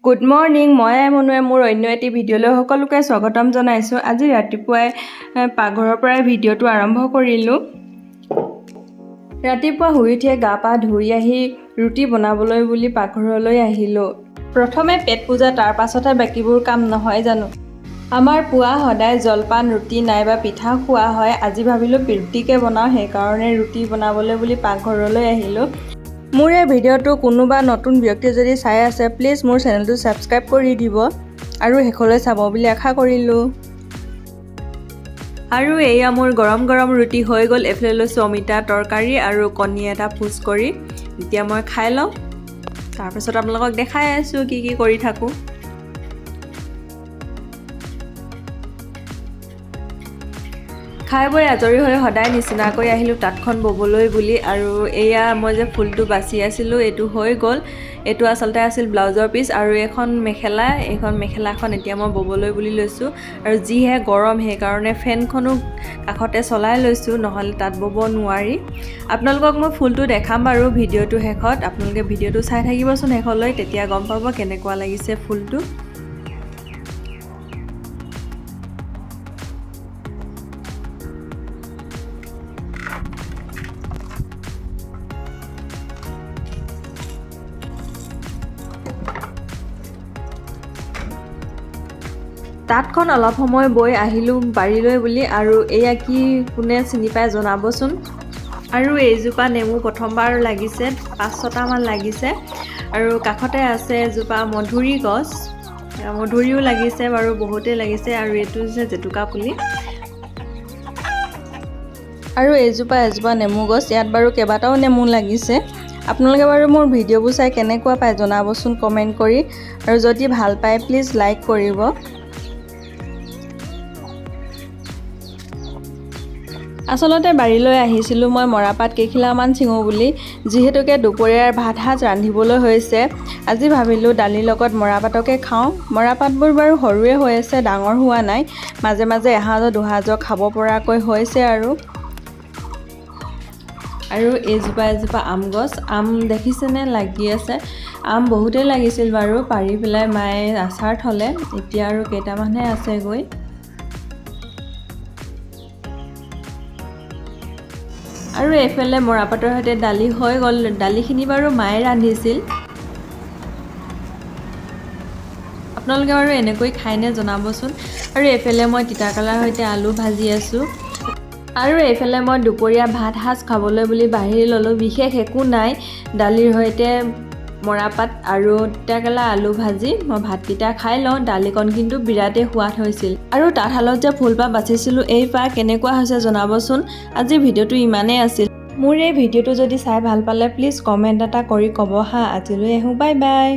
Good morning, মই মনুৱে মোৰ অন্য এটি ভিডিঅ'লৈ সকলোকে স্বাগতম জনাইছোঁ। আজি ৰাতিপুৱাই পাকঘৰৰ পৰাই ভিডিঅ'টো আৰম্ভ কৰিলোঁ। ৰাতিপুৱা শুই উঠিয়ে গা পা ধুই আহি ৰুটি বনাবলৈ বুলি পাকঘৰলৈ আহিলোঁ। প্ৰথমে পেট পূজা, তাৰ পাছতহে বাকীবোৰ কাম, নহয় জানো? আমাৰ পুৱা সদায় জলপান, ৰুটি নাইবা পিঠা খোৱা হয়। আজি ভাবিলোঁ ৰুটিকে বনাওঁ, সেইকাৰণে ৰুটি বনাবলৈ বুলি পাকঘৰলৈ আহিলোঁ। মোৰ এই ভিডিঅ'টো কোনোবা নতুন ব্যক্তি যদি চাই আছে, প্লিজ মোৰ চেনেলটো ছাবস্ক্ৰাইব কৰি দিব আৰু শেষলৈ চাব বুলি আশা কৰিলোঁ। আৰু এয়া মোৰ গৰম গৰম ৰুটি হৈ গ'ল। এইফালে লৈছোঁ অমিতা তৰকাৰী আৰু কণী এটা ফুচ কৰি। এতিয়া মই খাই লওঁ, তাৰপিছত আপোনালোকক দেখাই আছোঁ কি কৰি থাকোঁ। খাই বৈ আজৰি হৈ সদায় নিচিনাকৈ আহিলোঁ তাঁতখন ববলৈ বুলি। আৰু এয়া মই যে ফুলটো বাচি আছিলোঁ, এইটো হৈ গ'ল। এইটো আচলতে আছিল ব্লাউজৰ পিচ আৰু এইখন মেখেলাখন এতিয়া মই ববলৈ বুলি লৈছোঁ। আৰু যিহে গৰম, সেইকাৰণে ফেনখনো কাষতে চলাই লৈছোঁ, নহ'লে তাত বব নোৱাৰি। আপোনালোকক মই ফুলটো দেখাম বাৰু ভিডিঅ'টো শেষত। আপোনালোকে ভিডিঅ'টো চাই থাকিবচোন শেষলৈ, তেতিয়া গম পাব কেনেকুৱা লাগিছে ফুলটো। তাঁতখন অলপ সময় বৈ আহিলোঁ বাৰীলৈ বুলি। আৰু এয়া কি কোনে চিনি পায় জনাবচোন। আৰু এইজোপা নেমু প্ৰথমবাৰ লাগিছে, 5-6টামান লাগিছে। আৰু কাষতে আছে এজোপা মধুৰি গছ, মধুৰিও লাগিছে বাৰু, বহুতেই লাগিছে। আৰু এইটো হৈছে জেতুকা পুলি। আৰু এজোপা নেমু গছ, ইয়াত বাৰু কেইবাটাও নেমু লাগিছে। আপোনালোকে বাৰু মোৰ ভিডিঅ'বোৰ চাই কেনেকুৱা পায় জনাবচোন কমেণ্ট কৰি। আৰু যদি ভাল পায় প্লিজ লাইক কৰিব। আচলতে বাৰীলৈ আহিছিলোঁ মই মৰাপাট কেইখিলামান ছিঙো বুলি, যিহেতুকে দুপৰীয়াৰ ভাত সাজ ৰান্ধিবলৈ হৈছে। আজি ভাবিলোঁ দালিৰ লগত মৰাপাটকে খাওঁ। মৰাপাটবোৰ বাৰু সৰুৱে হৈ আছে, ডাঙৰ হোৱা নাই। মাজে মাজে এসাঁজৰ দুসাঁজৰ খাব পৰাকৈ হৈছে। আৰু এজোপা আম গছ, আম দেখিছেনে লাগি আছে। আম বহুতেই লাগিছিল বাৰু, পাৰি পেলাই মায়ে আচাৰ থ'লে। এতিয়া আৰু কেইটামানহে আছেগৈ। আৰু এইফালে মৰাপাটৰ সৈতে দালি হৈ গ'ল। দালিখিনি বাৰু মায়ে ৰান্ধিছিল। আপোনালোকে বাৰু এনেকৈ খায়নে জনাবচোন। আৰু এইফালে মই তিতাকেৰেলাৰ সৈতে আলু ভাজি আছোঁ। আৰু এইফালে মই দুপৰীয়া ভাত সাজ খাবলৈ বুলি বাঢ়ি ল'লোঁ। বিশেষ একো নাই, দালিৰ সৈতে মৰাপাট আৰু তিতাকেৰেলা আলু ভাজি। মই ভাতকেইটা খাই লওঁ। দালিকণ কিন্তু বিৰাটেই সোৱাদ হৈছিল। আৰু তাঁতশালত যে ফুলপাহ বাচিছিলোঁ, এই পাহ কেনেকুৱা হৈছে জনাবচোন। আজি ভিডিঅ'টো ইমানেই আছিল। মোৰ এই ভিডিঅ'টো যদি চাই ভাল পালে প্লিজ কমেণ্ট এটা কৰি ক'ব হা। আজিলৈ আহোঁ, বাই বাই।